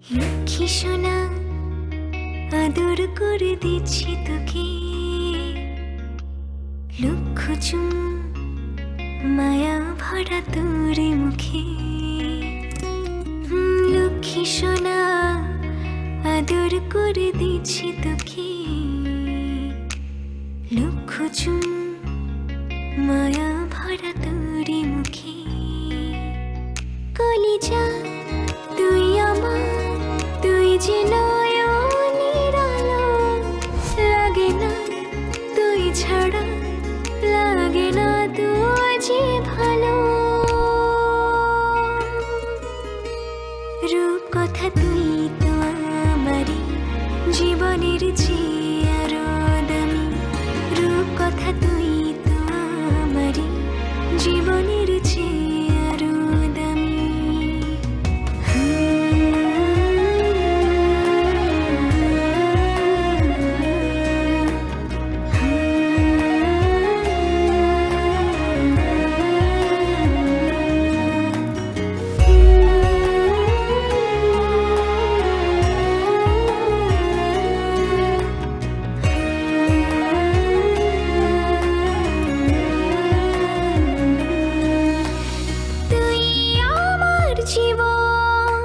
লক্ষ্মী সোনা আদর করে দিচ্ছি তোকে, লক্ষ চুম মায়া ভরা তোর মুখে। লক্ষ্মী সোনা আদর করে দিচ্ছি তোকে, লক্ষ চুম মায়া ভরা তোর মুখে। কলিজা তুই আমার, তুই যে নয়নের আলো, লাগে না তুই ছাড়া, লাগে না তুই যে ভালো। রূপ কথা তুই তো আমারই জীবনের চেয়ে আরো দামি, রূপ কথা তুই তো আমারই জীবনের চেয়ে আরো দামি। জীবন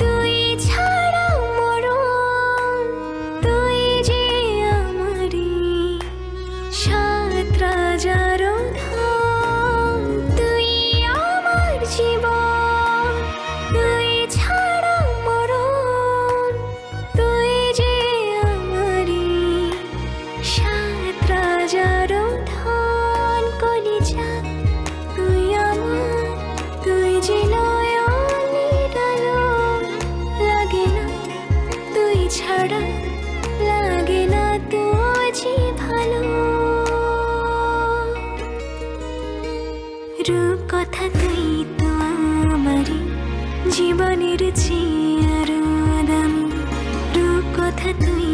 তুই ছাড়া মরণ, তুই যে আমারই সাত রাজার ধন। তুই আমার জীবন, তুই ছাড়া মরণ, তুই যে আমারই সাত রাজার ধন। কলিজা তুই আমার, তুই যে ছাড়া, লাগে না তো যে ভালো। রূপ কথা তুই তো আমারই জীবনের চেয়ে আরো দামি, রূপ কথা তুই